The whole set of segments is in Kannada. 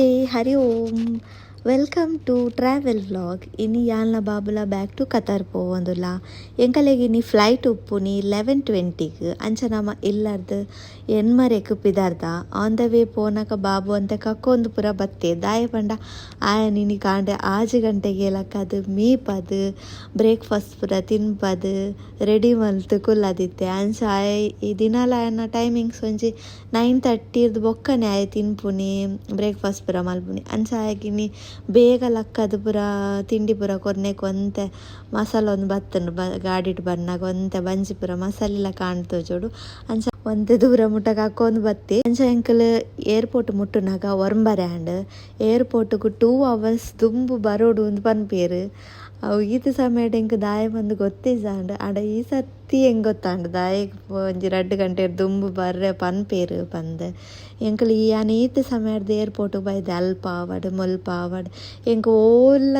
ನಮಸ್ತೆ, ಹರಿ ಓಂ. Welcome to travel vlog. ಇನಿ ಯಾಲ್ನ ಬಾಬುಲ ಬ್ಯಾಕ್ ಟು ಕತಾರ್ ಪೋವಂದುಲ್ಲ. ಎಂಕಲೆಗ್ ಇನಿ ಫ್ಲೈಟ್ ಉಪ್ಪುನಿ 11:20 ಅಂಚ ನಮ ಇಲ್ಲರ್ದು ಎನ್ಮರೆಕ್ ಪಿದಾರ್ದ ಆನ್ ದ ವೇ ಪೋನಕ ಬಾಬು ಅಂತ ಕಕ್ಕೊಂದು ಪೂರ ಬತ್ತೆ ದಾಯ ಪಂಡ ಆಯನಿನಿ ಕಾಂಡೆ 6 ಗಂಟೆಗೆ ಲಕ್ಕದು ಮೀಪದು ಬ್ರೇಕ್ಫಾಸ್ಟ್ ಪೂರ ತಿನ್ಪದು ರೆಡಿ ಮಲ್ತು ಕುಲ್ಲದಿತ್ತೆ. ಅಂಚ ಈ ದಿನಾಲ ಆಯನ ಟೈಮಿಂಗ್ಸ್ ಒಂಜಿ 9:30 ಬೊಕ್ಕನೆ ಆಯ ತಿನ್ಪುನಿ ಬ್ರೇಕ್ಫಾಸ್ಟ್ ಪೂರ ಮಲ್ಪುನಿ. ಅಂಚ ಆಯಗಿನಿ ಬೇಗ ಲಕ್ಕದು ಪೂರ ತಿಂಡಿ ಪೂರ ಕೊರ್ನೆಗ್ ಒಂತೆ ಮಸಾಲ ಒಂದು ಬತ್ತನು ಗಾಡಿಟ್ ಬನ್ನಾಗ ಒಂತೆ ಬಂಜಿ ಪೂರ ಮಸಾಲೆಲ್ಲ ಕಾಣ್ತೋಜೋಡು. ಅಂಚ ಒಂತೆ ದೂರ ಮುಟ್ಟಗ ಹಾಕೊಂದು ಬತ್ತಿ ಅಂಚ ಎಂಕಲ್ ಏರ್ಪೋರ್ಟ್ ಮುಟ್ಟುನಾಗ ಒರಂಬರೆ ಆಂಡ್ ಏರ್ಪೋರ್ಟ್ಗೂ 2 hours ದುಂಬು ಬರೋಡು ಒಂದು ಪನ್ಪೇರು. ಅವು ಈತ ಸಮಯಡ್ ಎಂಕ್ ದಾಯ ಬಂದು ಗೊತ್ತಿಜಾಂಡ್ ಆಂಡ ಈ ಸತಿ ಹೆಂಗೆ ಗೊತ್ತಾಂಡ್ ದಾಯಗ್ ಒಂಜಿ 2 ಗಂಟೆ ದುಂಬು ಬರ್ರೆ ಪನ್ಪೇರು ಪಂದ್ ಎಂಕಲ್ ಯಾನ್ ಈತ ಸಮಯದ ಏರ್ಪೋರ್ಟ್ ಬೈದೆ ಅಲ್ಪ ಆವಡ್ ಮುಲ್ಪ ಆವಡ್ ಎಂಕ್ ಓಲ್ಲ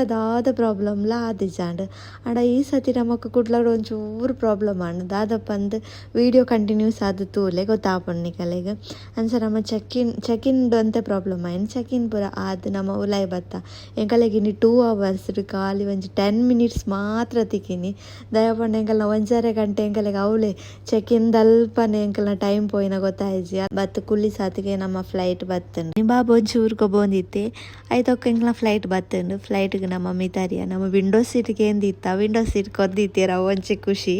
ಪ್ರಾಬ್ಲಮ್ಲ ಆದಿಜಾಂಡ್. ಆಂಡ ಈ ಸತಿ ನಮಕ್ ಕುಡ್ಲಾಡ್ ಒಂಚೂರು ಪ್ರಾಬ್ಲಮ್ ಆಂಡ್ ದಾದ ಪಂದ್ ವಿಡಿಯೋ ಕಂಟಿನ್ಯೂಸ್ ಆದ ತೂಲೆ ಗೊತ್ತಾಪುಂಡು ನಿಕಲೆಗ್. ಅಂಚ ನಮ್ಮ ಚೆಕ್ ಇನ್ ಅಂತೆ ಪ್ರಾಬ್ಲಮ್ ಆಯ್ನು. ಚೆಕ್ ಇನ್ ಪೂರ ಆದ್ ನಮ್ಮ ಉಲಾಯ್ ಬತ್ತ ಎಂಕಲೆಗ್ ಇನಿ 2 hours ಖಾಲಿ ಒಂಜಿ 10 minutes ಮಾತ್ರ ತಿಕ್ಕಿನಿ. ದಯಪಂಡ ಎಂಕಲ್ನ 1.5 ಗಂಟೆ ಎಂಕಲೆಗ್ ಅವಳೆ ಚೆಕ್ ಇನ್ ದಲ್ಪನೆ ಎಂಕಲ್ನ ಟೈಮ್ ಪೋಯಿನ ಗೊತ್ತಾಯ್ಜಿ ಬತ್ ಕುಲ್ಲಿ ಸಾತಿಗೆ ನಮ್ಮ ಫ್ಲೈಟ್ ಬತ್ತಂಡು. ನಿಮ್ಮ ಬಾಬು ಒಂಚೂರು ಕೊಬೋಂದಿತ್ತೆ ಆಯ್ತೊಕ್ಕ ಎಂಕಲ್ನ ಫ್ಲೈಟ್ ಬತ್ತಂಡು. ಫ್ಲೈಟ್ಗೆ ನಮ್ಮ ಮಿತಾರಿಯ ನಮ್ಮ ವಿಂಡೋ ಸೀಟ್ಗೆ ಎಂದಿತ್ತ ವಿಂಡೋ ಸೀಟ್ ಕೊದ್ದಿತ್ತೀರ ಒಂಚಿ ಖುಷಿ.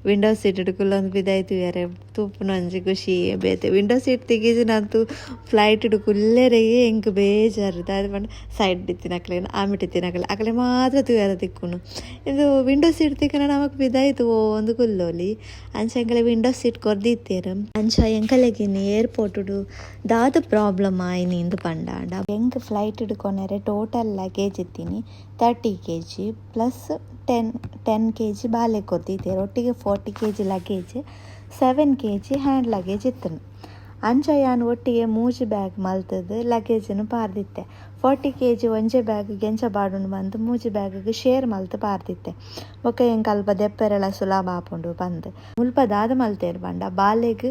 ವಿಂಡೋ ಸೀಟ್ ಕುಲ್ಲೊಂದು ಬಿದ್ದಾಯ್ತು ಯಾರೆ ತೂಪುನ ಒಂಜಿ ಖುಷಿ ಬೇತೆ. ವಿಂಡೋ ಸೀಟ್ ತೆಗೀಜಿನಂತೂ ಫ್ಲೈಟ್ ಕುಲ್ಲೆರೆಗೆ ಎಂಕ್ ಬೇಜಾರು ದಾದ ಪಂಡ ಸೈಡ್ ತಿನ್ನಕ್ಲೆ ಆಮಿಟಿ ತಿನ್ನಕ್ಲೆ ಅಕಲೆ ಮಾತ್ರ ತುಯಾರ ತಿಕ್ಕುನು. ಇದು ವಿಂಡೋ ಸೀಟ್ ತಿಕ್ಕನ ನಮಕ್ ಬಿದ್ದಾಯ್ತು ಒಂದು ಕುಲ್ಲೋಲಿ. ಅಂಚ ಎಂಕಲೆ ವಿಂಡೋ ಸೀಟ್ ಕೊರ್ದಿತ್ತೇರ. ಅಂಚ ಎಂಕಲೆಗಿನಿ ಏರ್ಪೋರ್ಟ್ ದಾದ ಪ್ರಾಬ್ಲಮ್ ಆಯ್ನಿ ಇಂದು ಪಂಡಾಂಡ ಎಂಕ್ ಫ್ಲೈಟ್ ಕೊನೆರೆ ಟೋಟಲ್ ಲಗೇಜ್ ಇತ್ತೀನಿ 30 kg ಪ್ಲಸ್ 10 kg ಬಾಲೆ ಕೊದ್ದಿದ್ದೇರು. ಒಟ್ಟಿಗೆ 40 kg luggage 7 kg hand luggage ಇತ್ತನು. ಅಂಚ ಯಾನ್ ಒಟ್ಟಿಗೆ 3 ಬ್ಯಾಗ್ ಮಲ್ತದ್ದು ಲಗೇಜನ್ನು ಪಾರ್ದಿತ್ತೆ. 40 kg ಒಂಜೆ ಬ್ಯಾಗ್ ಎಂಚ ಬಾಡುಂಡು ಬಂದು 3 ಬ್ಯಾಗಿಗೆ ಶೇರ್ ಮಲ್ತು ಪಾರ್ದಿತ್ತೆ. ಬೊಕ್ಕ ಎಂಕ್ ಅಲ್ಪ ದೆಪ್ಪೆರೆಲ ಸುಲಭ ಆಪುಂಡು ಬಂದು ಮುಲ್ಪ ದಾದ ಮಲ್ತೇರು ಬಂಡ ಬಾಲೆಗ್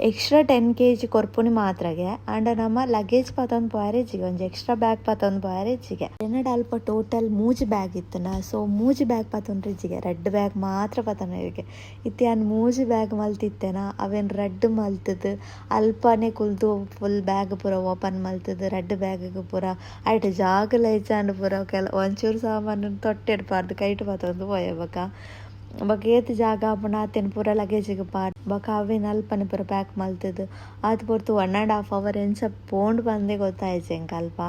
ಎಕ್ಸ್ಟ್ರಾ 10 kg ಕೊರ್ಪುನಿ ಮಾತ್ರಗೆ ಆಂಡ ನಮ್ಮ ಲಗೇಜ್ ಪತೊಂದು ಪೋಯರೆಜ್ಜಿಗೆ ಒಂಜಿ ಎಕ್ಸ್ಟ್ರಾ ಬ್ಯಾಗ್ ಪತೊಂದು ಪೋಯರೆಜ್ಜಿಗೆ ಎನ್ನಡ ಅಲ್ಪ ಟೋಟಲ್ 3 ಬ್ಯಾಗ್ ಇತ್ತನ. ಸೊ 3 ಬ್ಯಾಗ್ ಪತೊಂಡ್ರಿಜ್ಜಿಗೆ 2 ಬ್ಯಾಗ್ ಮಾತ್ರ ಪತೊಂಡ್ರಿಗೆ ಇತ್ತು. ಯಾನ್ 3 ಬ್ಯಾಗ್ ಮಲ್ತಿತ್ತೇನ ಅವೇನು 2 ಮಲ್ತದ್ದು ಅಲ್ಪನೇ ಕುಲ್ದು ಫುಲ್ ಬ್ಯಾಗ್ ಪೂರ ಓಪನ್ ಮಲ್ತದ್ದು 2 ಬ್ಯಾಗಿಗೆ ಪೂರ ಆಯ್ತು ಜಾಗಲ ಹೆಚ್ಚಾಂಡು ಪೂರ ಒಂಚೂರು ಸಾಮಾನು ತೊಟ್ಟೆಡ್ಪಾರ್ದು ಕೈಟ್ ಪತ್ತೊಂದು ಪೋಯ ಬೊಕ ಏತ್ ಜಾಗ ಆಪುಂಡು ಆತೇನು ಪೂರ ಲಗೇಜಿಗೆ ಪಾರ್ದು ಬೊಕ ಅವೇನು ಅಲ್ಪನೆ ಪೂರ ಪ್ಯಾಕ್ ಮಲ್ತದ್ದು ಆತು ಪೊರ್ತು 1.5 hour ಎಂಚ ಪೋಂಡು ಬಂದೆ ಗೊತ್ತಾಯ್ತು ಎಂಕ್ ಅಲ್ಪ.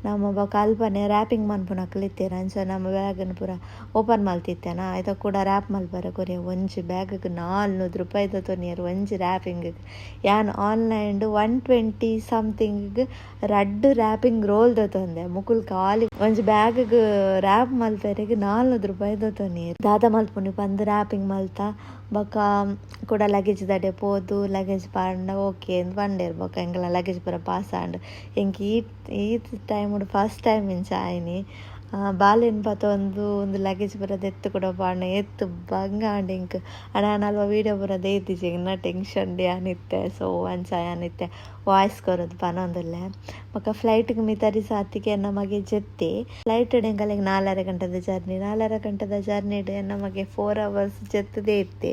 ನಮ್ಮ ಬೊಕ ಅಲ್ಪನೆ ರ್ಯಾಪಿಂಗ್ ಮನ್ಪುನಕ್ಲಿತ್ತೇನೆ. ಅಂಚ ನಮ್ಮ ಬ್ಯಾಗನ್ನು ಪೂರ ಓಪನ್ ಮಲ್ತಿತ್ತೇನ ಆಯ್ತ ಕೂಡ ರ್ಯಾಪ್ ಮಲ್ಪರೆ ಕೊರಿಯ ಒಂಜಿ ಬ್ಯಾಗಿಗೆ 400 ರೂಪಾಯಿ ತೊನಿಯರು ಒಂಜಿ ರ್ಯಾಪಿಂಗಿಗೆ. ಯಾನ್ ಆನ್ಲೈನ್ಡ್ 120 something 2 ರ್ಯಾಪಿಂಗ್ ರೋಲ್ ತೊಂದೆ ಮುಕುಲ್ ಖಾಲಿ ಒಂಜಿ ಬ್ಯಾಗಿಗೆ ರ್ಯಾಪ್ ಮಲ್ಪೆರೆಗೆ 400 ರೂಪಾಯಿ ತೊನಿಯರು ದಾದ ಮಲ್ಪುನಿ ಪಂದ್ ರ್ಯಾಪಿಂಗ್ ಮಲ್ತ ಬೊಕ ಕೂಡ ಲಗೇಜ್ ದಡೆ ಪೋದು ಲಗೇಜ್ ಪಾಂಡ ಓಕೆ ಅಂತ ಪಂಡೇರು. ಬೊಕ ಎಂಕಲ್ನ ಲಗೇಜ್ ಪೂರ ಪಾಸ್ ಆಂಡ್ ಎಂಕ್ ಈ ಟೈಮ್ ಫಸ್ಟ್ ಟೈಮ್ ಇಂಚ ಆಯ್ನಿ ಬಾಲೆನ್ ಪತ ಒಂದು ಲಗೇಜ್ ಪೂರ ದೆತ್ತು ಕೂಡ ಪಾಂಡ ಎತ್ತು ಬಂಗ ಆಂಡ್ ಎಂಕ್ ನಾನು ಅಲ್ವ ವೀಡಿಯೋ ಪೂರ ದೇತಿಜಿ ಇನ್ನ ಟೆನ್ಷನ್ ಆನಿತ್ತೆ. ಸೊ ಅಂಚ ಆನಿತ್ತೆ ವಾಯ್ಸ್ ಕೊರೋದು ಪನೊಂದುಲ್ಲೆ ಬೊಕ ಫ್ಲೈಟ್ಗೆ ಮಿತರಿ ಸಾತಿಗೆ ನಮಗೆ ಜೊತೆ ಫ್ಲೈಟ್ ಎಂಕಲೆಗ್ 4.5 ಗಂಟೆದ ಜರ್ನಿ 4.5 ಗಂಟೆದ ಜರ್ನಿಡ್ ನಮಗೆ 4 hours ಜೊತ್ತದೇ ಇತ್ತೆ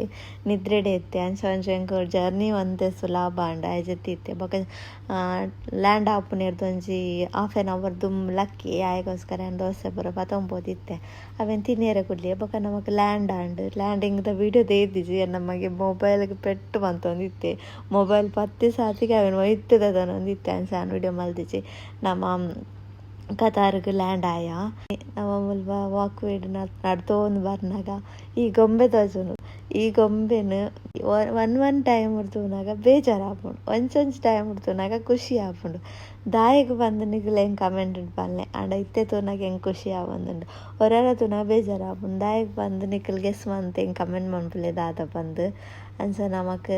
ನಿದ್ರೆಡೆ ಇತ್ತೆ. ಅಂಚ ಒಂಚ ಎಂಕ್ ಜರ್ನಿ ಒಂದೇ ಸುಲಭ ಆಂಡ ಜೊತೆ ಇತ್ತೆ. ಬೊಕ ಲ್ಯಾಂಡ್ ಆಪುನೇರ್ದು ಒಂಜಿ 1/2 hour ದುಮ್ ಲಕ್ಕಿ ಆಯಗೋಸ್ಕರ ದೋಸೆ ಪೂರ ಪತೊಂಬೋದಿತ್ತೆ ಅವೇನು ತಿನ್ನೇರೆ ಕುಡ್ಲಿ. ಬೊಕ ನಮಕ್ ಲ್ಯಾಂಡ್ ಆಂಡ್ ಲ್ಯಾಂಡಿಂಗ್ದ ವೀಡಿಯೋ ದೇದಿಜಿ ನಮಗೆ ಮೊಬೈಲ್ಗೆ ಪೆಟ್ಟು ಬಂತೊಂದಿತ್ತೆ. ಮೊಬೈಲ್ ಪತ್ತಿ ಸಾತಿಗೆ ಅವೇನು ಒಯ್ತದೊಂದಿತ್ತೆ ಅಂಚ ನಾನು ವೀಡಿಯೋ ಮಲ್ದಿಜಿ. ನಮ್ಮ ಕತಾರ್ಗ್ ಲ್ಯಾಂಡ್ ಆಯ ನಮ್ಮ ಮುಲ್ಪ ವಾಕ್ ವೇಡ್ ನಡ್ತೋಂದು ಬರ್ನಾಗ ಈ ಗೊಂಬೆ ತೋಜುನು ಈ ಗೊಂಬೆನು ಒನ್ ಟೈಮ್ ಉಡ್ತುನಾಗ ಬೇಜಾರು ಆಪುಂಡು ಒಂಚೊಂಚು ಟೈಮ್ ಉಡ್ತುನಾಗ ಖುಷಿ ಆಪುಂಡು. ದಾಯಿಗೆ ಬಂದು ನಿಗಲ ಹೆಂಗೆ ಕಮೆಂಟ್ ಪಲ್ಲೆ ಆಂಡ ಇತ್ತೆ ತೂನಾಗ ಹೆಂಗೆ ಖುಷಿ ಆವಂದುಂಡು ಹೊರರ ತೂನಾಗ ಬೇಜಾರು ಆಪುಂಡು. ದಾಯಿಗೆ ಬಂದು ನಿಖಲ್ ಗೆಸ್ ಮಂತ್ ಹೆಂಗೆ ಕಮೆಂಟ್ ಮನ್ಪುಲೆ ದಾದ ಬಂದು ಅಂಚ ನಮಕ್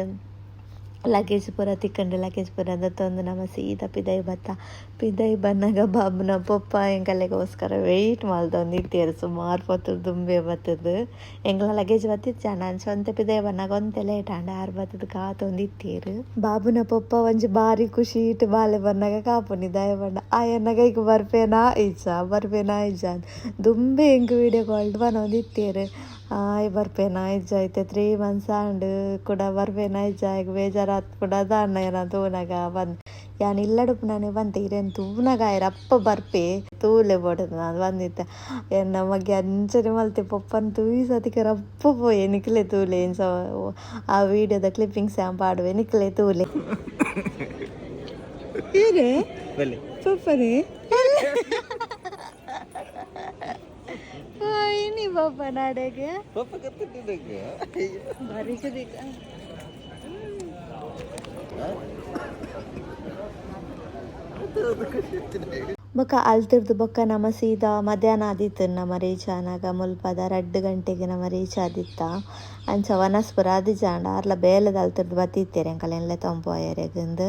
ಲಗೇಜ್ ಪೂರ ತಿಕ್ಕಂಡು ಲಗೇಜ್ ಪೂರ ತಂದು ನಮ್ಮ ಸೀದಾ ಪಿದೈ ಬತ್ತ ಪಿದೈ ಬನ್ನಾಗ ಬಾಬುನ ಪೊಪ್ಪ ಎಂಕಲೆಗೋಸ್ಕರ ವೆಯ್ಟ್ ಮಲ್ತೊಂದಿತ್ತೇರು ಸುಮಾರು ಪೊತ್ತು ದುಂಬೆ ಬತ್ತದು ಎಂಕಲ ಲಗೇಜ್ ಬತ್ತಿತ್ತು ನಾನು ಸ್ವಂತ ಪಿದೈ ಬನ್ನಾಗ ಒಂತೆ ಲೇಟ್ ಆಂಡ ಆರು ಬತ್ತದ ಕಾತೊಂದಿತ್ತೇರು ಬಾಬುನ ಪೊಪ್ಪ ಒಂಜಿ ಬಾರಿ ಖುಷಿ ಇಟ್ಟು ಬಾಲೆ ಬನ್ನಾಗ ಕಾಪುನಿ ದಯ ಬಣ್ಣ ಆಯನ್ನಗ ಈಗ ಬರ್ಪೇನಾ ಇಜ್ಜ ದುಂಬೆ ಎಂಕ್ ವೀಡಿಯೋ ಕಾಲ್ ಬಂದಿತ್ತೇರು ಬರ್ಪೇನಾ ಇಜ್ಜ ಐತೆ 3 months ಆಂಡ್ ಕೂಡ ಬರ್ಪೇನಾ ಇಜ್ಜ ಈಗ ಬೇಜಾರಾತ್ ಕೂಡ ಅದಾನ ಏನ ತೂನಗ ಬಂದು ಯಾನ್ ಇಲ್ಲಡುಪು ನಾನೇ ಬಂತೆ ಇರೇನು ತೂನಗ ಅಪ್ಪ ಬರ್ಪೆ ತೂಲೆ ಬೋಡದು ನಾನು ಬಂದಿತ್ತೆ ಎನ್ನ ಮಗೆ ಅಂಚನೆ ಮಲ್ತೆ ಪಪ್ಪನ ತೂಯಿ ಸತಿಕೆ ರಪ್ಪ ಪೋಯೆ ನಿಕ್ಲೆ ತೂಲೆ ಏನು ಆ ವಿಡಿಯೋದ ಕ್ಲಿಪ್ಪಿಂಗ್ಸ್ ಪಾಡುವೆ ನಿಕ್ಲೆ ತೂಲೆ ಏನೇ ಪಪ್ಪನೇ ini papa nadege papa ketidake bari kedika ಬೊಕ್ಕ ಅಲ್ತಿರ್ದು ಬೊಕ್ಕ ನಮ್ಮ ಸೀದಾ ಮಧ್ಯಾಹ್ನ ಆದಿತ್ತು ನಮ್ಮ ರೀಚ್ ಆನಾಗ ಮುಲ್ಪದ 2 ಗಂಟೆಗೆ ನಮ್ಮ ರೀಚ್ ಆದಿತ್ತ ಅಂಚ ವನಸ್ಪುರ ಆದಿಜಾಂಡ ಅರ್ಲ ಬೇಲದ ಅಲ್ತಿರ್ದು ಬತ್ತಿತ್ತೇರೆ ಎಂಕಲೆನ್ಲೆ ತೊಂಪೋಯರೆಗಂದು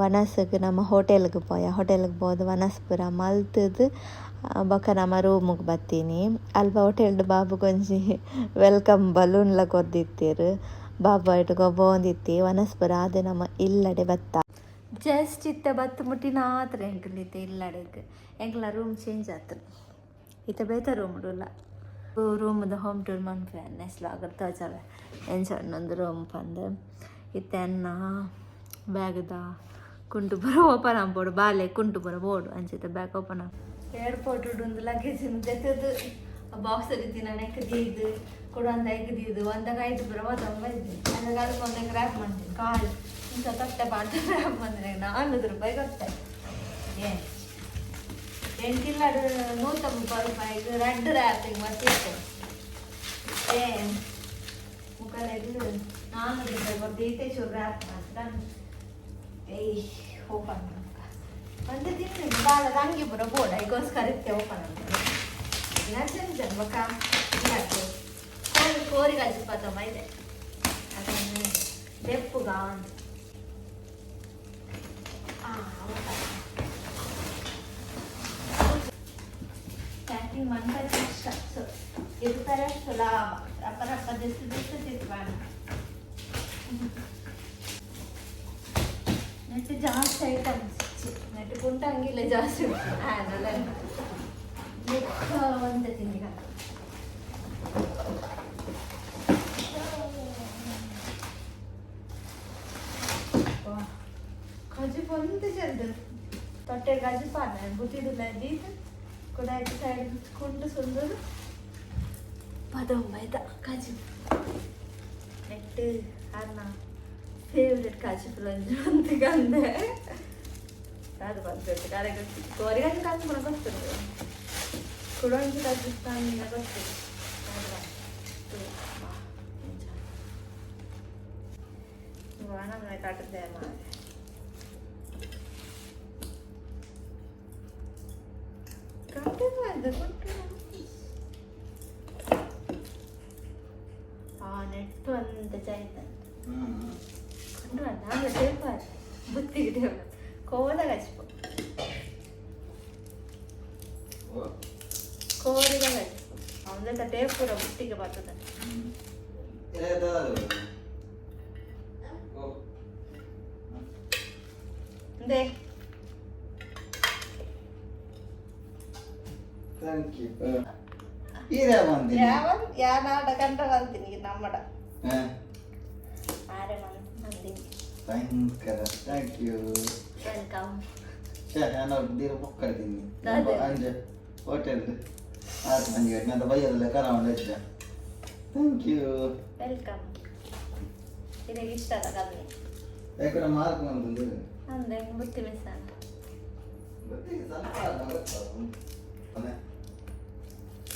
ವನಸ್ಗೆ ನಮ್ಮ ಹೋಟೆಲ್ಗೆ ಹೋದು ವನಸ್ಪುರ ಮಲ್ತದು ಬೊಕ್ಕ ನಮ್ಮ ರೂಮಿಗೆ ಬತ್ತೀನಿ ಅಲ್ಪ ಹೋಟೆಲ್ಡು ಬಾಬು ಕೊಂಚಿ ವೆಲ್ಕಮ್ ಬಲೂನ್ಲ ಕೊರ್ದಿತ್ತೇರು ಬಾಬು ಆಯ್ತು ಗೊಬ್ಬೊಂದಿತ್ತಿ ವನಸ್ಪುರ ಅದು ನಮ್ಮ ಇಲ್ಲಡೆ ಬತ್ತ ಜಸ್ಟ್ ಇತ್ತ ಬತ್ತು ಮುಟ್ಟಿನ ಆತ್ರ ಎಂಕಲಿತ್ತೆ ಇಲ್ಲಡೆಗೆ ಎಂಕಲ ರೂಮ್ ಚೇಂಜ್ ಆತು ಇತ್ತ ಬೇತ ರೂಮ್ ಇಲ್ಲ ರೂಮ್ದು ಹೋಮ್ ಟೂರ್ ಮನ್ಪೆ ನೆಸ್ಲಾಗ ತೋಚವೆ ಎಂಚೊಂದೊಂದು ರೂಮ್ ಪಂದು ಇತ್ತೆನ್ನ ಬ್ಯಾಗ್ದ ಕುಂಟು ಬರೋ ಓಪನ್ ಆಗ್ಬೋಡು ಬಾಲೆ ಕುಂಟು ಬರೋ ಬೋರ್ಡು ಅಂಚಿತ ಬ್ಯಾಗ್ ಓಪನ್ ಏರ್ಪೋರ್ಟ್ ಒಂದು ಲಗೇಜ್ ಜೊತೆದು ಬಾಕ್ಸ್ ರೀತಿ ನಾನು ಎಕ್ಕದಿದ್ದು ಕೂಡ ಒಂದು ಎಕ್ಕದಿದ್ದು ಒಂದಾಗ 5 ಬರೋ ತೊಂಬೈದು ಅಂದಾಗ ಅದಕ್ಕೆ ಒಂದಾಗ ರ್ಯಾಪ್ ಮಾಡ್ತೀನಿ ಕಾಲು ಇಂಥ ಕಷ್ಟ ಪಾಠ ರ್ಯಾಪ್ ಬಂದರೆ 400 ರೂಪಾಯಿ ಕೊಡ್ತೆ ಎಂಟಿಲ್ಲ 130 ರೂಪಾಯಿಗೆ 2 ರ್ಯಾಪಿಂಗ್ ಬರ್ತಿತ್ತು ಮುಖದಲ್ಲಿ 400 ರೂಪಾಯಿ ಬರ್ದೈತೆ ಚೂರು ರ್ಯಾಪ್ ಮಾತ್ರ ಓಪನ್ ಒಂದು ದಿನ ಭಾಳ ರಂಗಿ ಬರೋ ಬೋರ್ಡ್ ಈಗೋಸ್ಕರ ಇತ್ತೆ ಓಪನ್ ಅಂತ ಜನ್ಮಕ್ಕ ಕೋರಿ ಗಜ್ಜಿಪ್ಪತ್ತಮ್ಮ ಇದೆ ಅದನ್ನು ಬೆಪ್ಪುಗ ಪ್ಯಾಕಿಂಗ್ ಮಾಡ್ತಾರೆ ಕಷ್ಟ ಸೊ ಇರ್ತಾರೆ ಅಷ್ಟು ಲಾಭ ರಪ್ಪ ದಿವಸ ತಿರ್ಬಾಣ ನೆಟ್ಟು ಜಾಸ್ತಿ ಐಟಮ್ಸ್ ನೆಟ್ಟು ಕುಂಟ ಹಂಗಿಲ್ಲ ಜಾಸ್ತಿ ಹ್ಯಾನಲ್ಲ ಒಂದೇ ತಿಂಡಿ ಕಜಿ ಬಂದು ಜಲ್ದು ತೊಟ್ಟೆ ಗಜಿ ಪಾನ ಬುತ್ತಿಡಿಲ್ಲ ದೀತ ಕೂಡ ಸೈಡ್ ಕುಂಟು ಸುಂದರ ಪದೊಂಬೈದ ಕಾಜು ನೆಟ್ಟು ಅನ್ನ ಫೇವ್ರೆಟ್ ಕಾಜು ಪುಲಂಜು ಅಂತ ಗಂದೆ ಅದು ಬಂದ್ಬಿಟ್ಟು ಕರೆಗೆ ಕೋರಿಗಾಜು ಕಾಜು ಕೂಡ ಗೊತ್ತಿರ್ತದೆ ಕುಡೊಂಜು ರಾಜಸ್ಥಾನಿನ ಗೊತ್ತಿದೆ ನಮ್ಮನೆ ಕಾಟದ್ದೆ ಮಾಡಿ ನೆಟ್ಟು ಅಂತ ಚಾಯ್ತ ಕೊಂಡು ನಾನು ಟೇಪಾರ ಬುತ್ತಿಗೆ ಟೇಪ ಕೋದಾಗ ಹಚ್ಕೊ ಕೋರಿದಾಗ ಹಚ್ಕೊ ಅವನ ಟೇಪ್ ಪೂರ ಬುತ್ತಿಗೆ ಬರ್ತದೆ ದೇ ಥ್ಯಾಂಕ್ ಯು ಈರೇ ಬಂದಿ ಯಾ ನಾಡ ಕಂಡ ಬಂತೀನಿ ನಮ್ಮಡ ಆರೆ ಮಂದಿ ಭಯಂಕರ ಥ್ಯಾಂಕ್ ಯು ವೆಲ್ಕಮ್ ನಾನು ದೀರ ಬುಕ್ ಕಡ್ತೀನಿ ಅಂಜೆ ಹೋಟೆಲ್ 6 ಮಂದಿ ನನ್ನ ಬೈಯಲ್ಲ ಕರಾವಣ ಇದ್ದ ಥ್ಯಾಂಕ್ ಯು ವೆಲ್ಕಮ್ ನಿನಗೆ ಇಷ್ಟ ಅಲ್ಲ ಕಮ್ಮಿ ಯಾಕಡೆ ಮಾರ್ಕ್ ಮಾಡ್ತೀನಿ ಅಂದೆ ಬುತ್ತಿ ಮಿಸ್ ಅಂತ ಬುತ್ತಿ ಸ್ವಲ್ಪ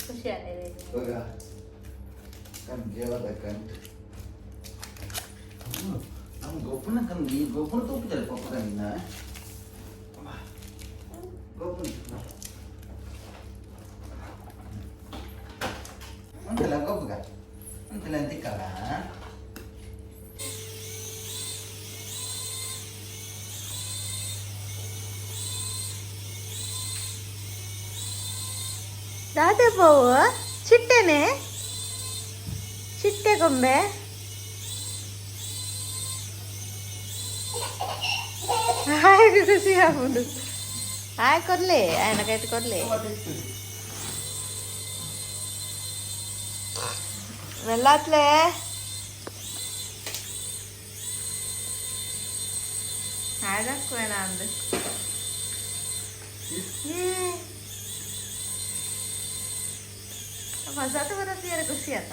ಖುಷಿ ಆಗಿದೆ ಹೋಗ ಜೀವದ ಕಂಡು ನಮ್ಮ ಗೊಬ್ಬನ ಕಂಡು ಈ ಗೊಬ್ಬನ ತೋಪಿದ್ದಾರೆ ಪಪ್ಪದನ್ನ ಗೊಬ್ಬನ ಅಂತಲ್ಲ ಗೊಬ್ಬಗ ಅಂತಲ್ಲ ಅಂತಿಕ್ಕಲ್ಲ ದಾದೆ ಪೋವು ಚಿಟ್ಟೆನೆ ಚಿಟ್ಟೆ ಗೊಂಬೆ ಹಾಗೆ ಖುಷಿ ಆಗುದು ಹಾಯ್ ಕೊರ್ಲಿ ಆಯ್ನ ಕೈಟ್ ಕೊರ್ಲಿ ಮೆಲ್ಲಾತ್ಲೆ ಹಾಡಕ್ವೇನ ಅಂದು ಮಜಾತ ಬರತ್ತೆ ಯಾರು ಖುಷಿ ಆತ